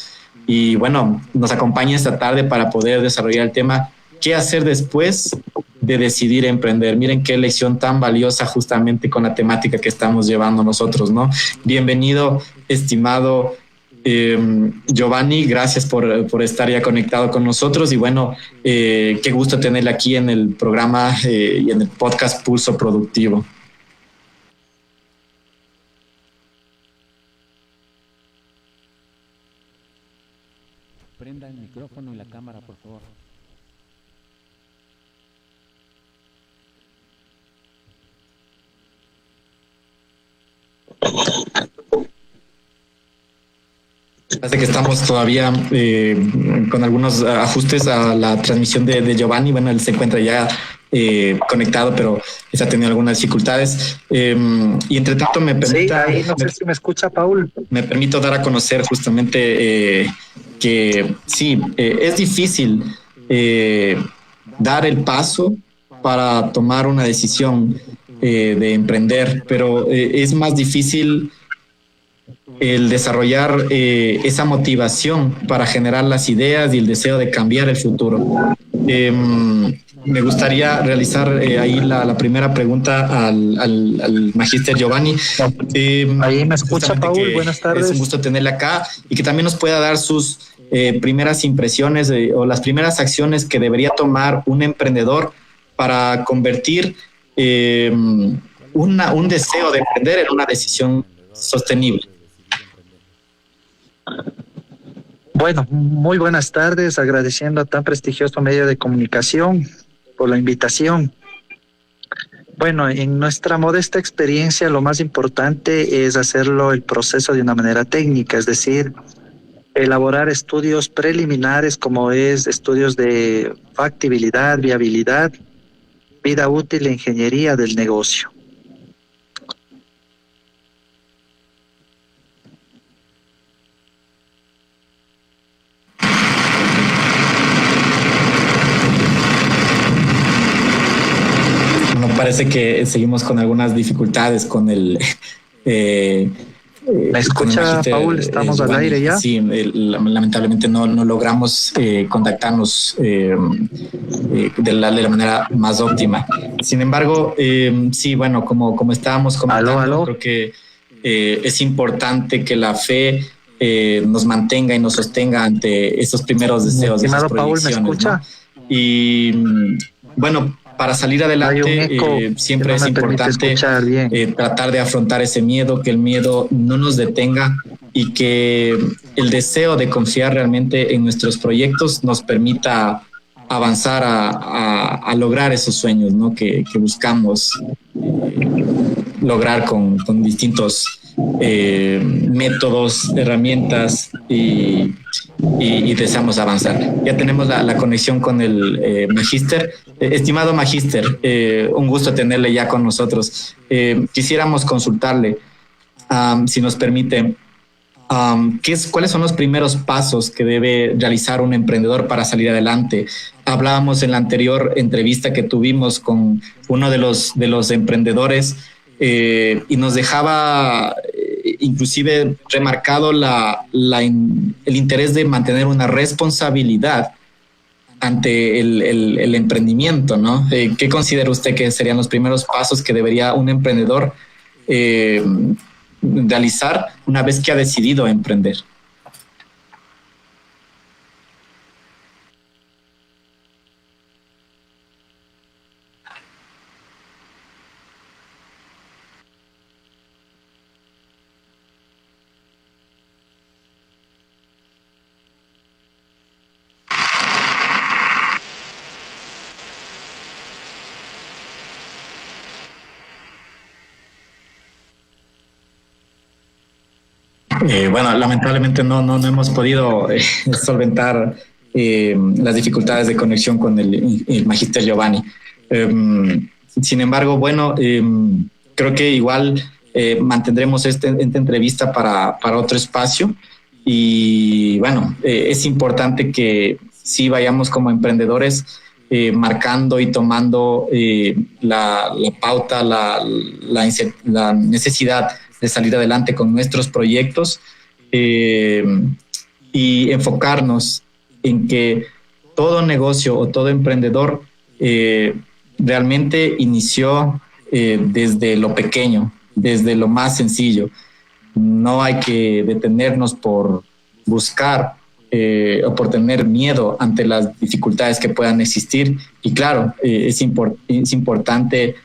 Y bueno, nos acompaña esta tarde para poder desarrollar el tema ¿qué hacer después de decidir emprender? Miren qué lección tan valiosa justamente con la temática que estamos llevando nosotros, ¿no? Bienvenido, estimado Giovanni, gracias por estar ya conectado con nosotros y bueno, qué gusto tenerle aquí en el programa y en el podcast Pulso Productivo. Prenda el micrófono y la cámara, por favor. Parece que estamos todavía con algunos ajustes a la transmisión de Giovanni. Bueno, él se encuentra ya conectado, pero está teniendo algunas dificultades. Y entre tanto me permite... Sí, no sé si me escucha, Paul. Me permito dar a conocer justamente que sí, es difícil dar el paso para tomar una decisión de emprender, pero es más difícil el desarrollar esa motivación para generar las ideas y el deseo de cambiar el futuro. Me gustaría realizar ahí la primera pregunta al magíster Giovanni. Ahí me escucha, Paul. Buenas tardes. Es un gusto tenerle acá y que también nos pueda dar sus primeras impresiones o las primeras acciones que debería tomar un emprendedor para convertir un deseo de emprender en una decisión sostenible. Bueno, muy buenas tardes, agradeciendo a tan prestigioso medio de comunicación por la invitación. Bueno, en nuestra modesta experiencia lo más importante es hacerlo el proceso de una manera técnica, es decir, elaborar estudios preliminares como es estudios de factibilidad, viabilidad, vida útil e ingeniería del negocio. Parece que seguimos con algunas dificultades con el... ¿Me escucha, Paul? ¿Estamos al aire ya? Sí, lamentablemente no logramos contactarnos de la manera más óptima. Sin embargo, sí, bueno, como estábamos comentando, creo que es importante que la fe nos mantenga y nos sostenga ante esos primeros deseos. Estimado Paul, ¿me escucha? ¿No? Y bueno, para salir adelante siempre es importante tratar de afrontar ese miedo, que el miedo no nos detenga y que el deseo de confiar realmente en nuestros proyectos nos permita avanzar a lograr esos sueños, ¿no? que buscamos lograr con distintos métodos, herramientas y deseamos avanzar. Ya tenemos la conexión con el magíster. Estimado magíster, un gusto tenerle ya con nosotros. Quisiéramos consultarle, si nos permite, ¿cuáles son los primeros pasos que debe realizar un emprendedor para salir adelante? Hablábamos en la anterior entrevista que tuvimos con uno de los emprendedores y nos dejaba inclusive remarcado el interés de mantener una responsabilidad ante el emprendimiento, ¿no? ¿Qué considera usted que serían los primeros pasos que debería un emprendedor realizar una vez que ha decidido emprender? Bueno, lamentablemente no hemos podido solventar las dificultades de conexión con el Magister Giovanni. Sin embargo, bueno, creo que igual mantendremos esta entrevista para otro espacio. Y bueno, es importante que sí vayamos como emprendedores marcando y tomando la pauta, la necesidad de salir adelante con nuestros proyectos y enfocarnos en que todo negocio o todo emprendedor realmente inició desde lo pequeño, desde lo más sencillo. No hay que detenernos por buscar o por tener miedo ante las dificultades que puedan existir. Y claro, es importante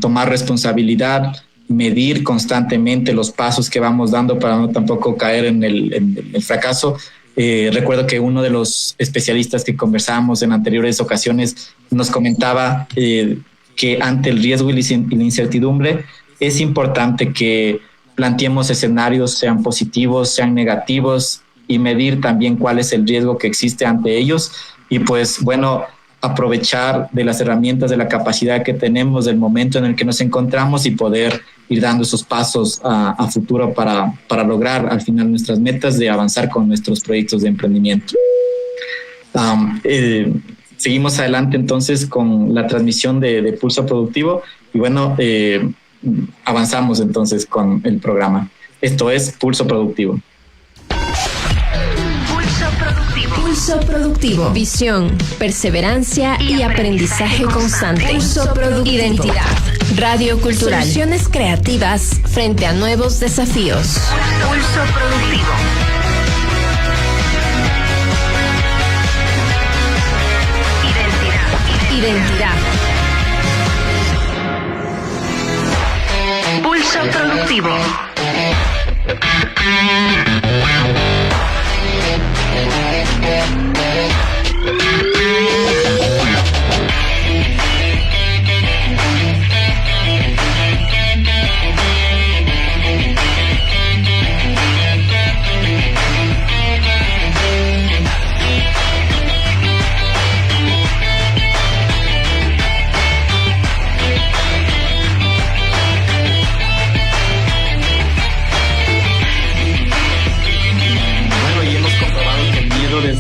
tomar responsabilidad, medir constantemente los pasos que vamos dando para no tampoco caer en el fracaso. Recuerdo que uno de los especialistas que conversábamos en anteriores ocasiones nos comentaba que ante el riesgo y la incertidumbre es importante que planteemos escenarios, sean positivos, sean negativos, y medir también cuál es el riesgo que existe ante ellos. Y pues bueno, aprovechar de las herramientas, de la capacidad que tenemos, del momento en el que nos encontramos y poder ir dando esos pasos a futuro para lograr al final nuestras metas de avanzar con nuestros proyectos de emprendimiento. Seguimos adelante entonces con la transmisión de Pulso Productivo y bueno, avanzamos entonces con el programa. Esto es Pulso Productivo. Pulso Productivo. Visión, perseverancia y aprendizaje constante. Pulso Productivo. Identidad. Radio Cultural. Soluciones creativas frente a nuevos desafíos. Pulso Productivo. Identidad. Pulso Productivo.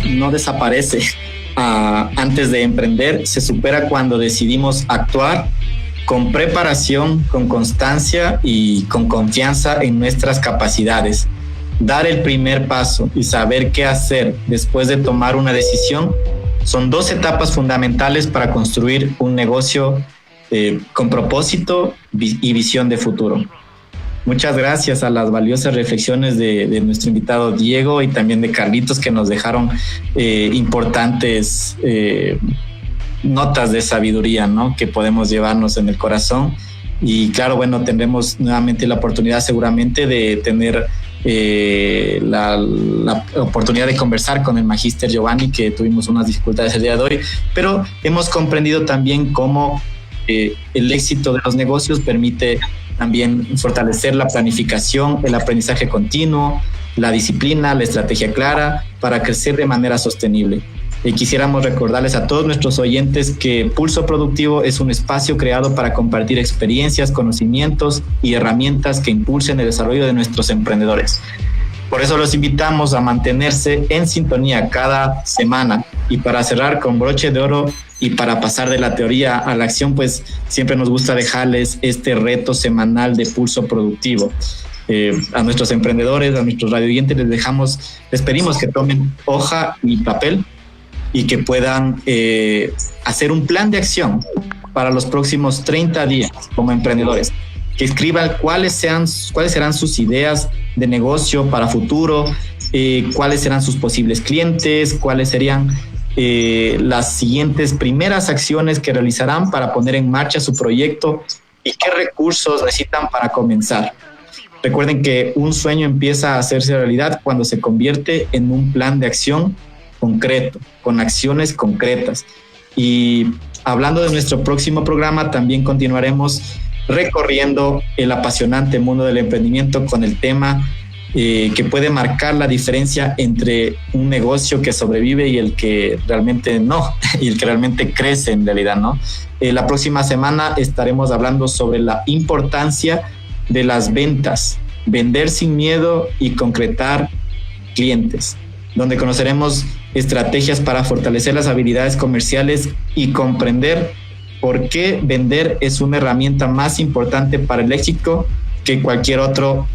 No desaparece antes de emprender, se supera cuando decidimos actuar con preparación, con constancia y con confianza en nuestras capacidades. Dar el primer paso y saber qué hacer después de tomar una decisión son dos etapas fundamentales para construir un negocio con propósito y visión de futuro. Muchas gracias a las valiosas reflexiones de nuestro invitado Diego y también de Carlitos, que nos dejaron importantes notas de sabiduría, ¿no?, que podemos llevarnos en el corazón. Y claro, bueno, tendremos nuevamente la oportunidad seguramente de tener la oportunidad de conversar con el Magister Giovanni, que tuvimos unas dificultades el día de hoy, pero hemos comprendido también cómo el éxito de los negocios permite también fortalecer la planificación, el aprendizaje continuo, la disciplina, la estrategia clara para crecer de manera sostenible. Y quisiéramos recordarles a todos nuestros oyentes que Pulso Productivo es un espacio creado para compartir experiencias, conocimientos y herramientas que impulsen el desarrollo de nuestros emprendedores. Por eso los invitamos a mantenerse en sintonía cada semana. Y para cerrar con broche de oro y para pasar de la teoría a la acción, pues siempre nos gusta dejarles este reto semanal de Pulso Productivo. A nuestros emprendedores, a nuestros radioyentes les pedimos que tomen hoja y papel y que puedan hacer un plan de acción para los próximos 30 días como emprendedores. Que escriban cuáles serán sus ideas de negocio para futuro, cuáles serán sus posibles clientes, cuáles serían las siguientes primeras acciones que realizarán para poner en marcha su proyecto y qué recursos necesitan para comenzar. Recuerden que un sueño empieza a hacerse realidad cuando se convierte en un plan de acción concreto, con acciones concretas. Y hablando de nuestro próximo programa, también continuaremos recorriendo el apasionante mundo del emprendimiento con el tema que puede marcar la diferencia entre un negocio que sobrevive y el que realmente no, y el que realmente crece en realidad, ¿no? La próxima semana estaremos hablando sobre la importancia de las ventas, vender sin miedo y concretar clientes, donde conoceremos estrategias para fortalecer las habilidades comerciales y comprender por qué vender es una herramienta más importante para el éxito que cualquier otra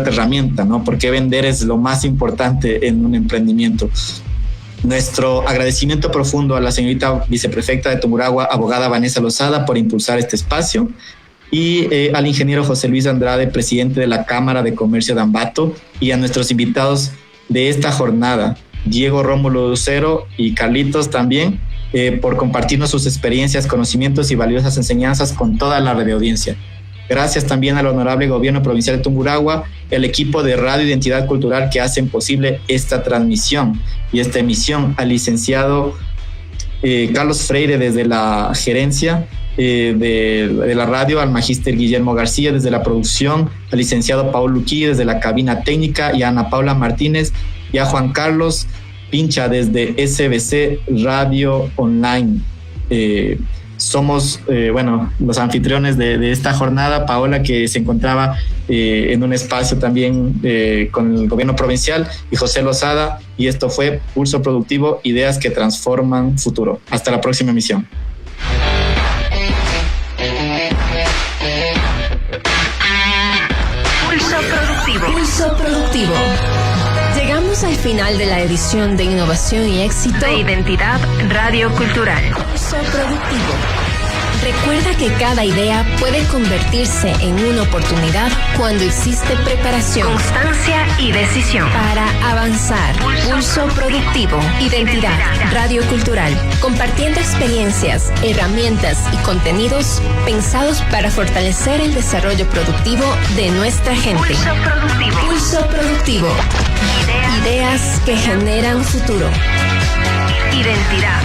herramienta, ¿no? Por qué vender es lo más importante en un emprendimiento. Nuestro agradecimiento profundo a la señorita viceprefecta de Tungurahua, abogada Vanessa Lozada, por impulsar este espacio, y al ingeniero José Luis Andrade, presidente de la Cámara de Comercio de Ambato, y a nuestros invitados de esta jornada, Diego Rómulo Lucero y Carlitos también, por compartirnos sus experiencias, conocimientos y valiosas enseñanzas con toda la radioaudiencia. Gracias también al honorable gobierno provincial de Tungurahua, el equipo de Radio Identidad Cultural que hacen posible esta transmisión y esta emisión, al licenciado Carlos Freire desde la gerencia de la radio, al magíster Guillermo García desde la producción, al licenciado Paul Luqui desde la cabina técnica, y a Ana Paula Martínez y a Juan Carlos Pincha desde SBC Radio Online. Somos, los anfitriones de esta jornada. Paola, que se encontraba en un espacio también con el gobierno provincial, y José Lozada, y esto fue Pulso Productivo, ideas que transforman futuro. Hasta la próxima emisión. Pulso Productivo. Pulso Productivo. Llegamos al final de la edición de Innovación y Éxito de Identidad Radio Cultural. Pulso Productivo. Recuerda que cada idea puede convertirse en una oportunidad cuando existe preparación, constancia y decisión para avanzar. Pulso Productivo. Identidad Radio Cultural. Compartiendo experiencias, herramientas y contenidos pensados para fortalecer el desarrollo productivo de nuestra gente. Pulso Productivo. Pulso Productivo. Ideas que generan futuro. Identidad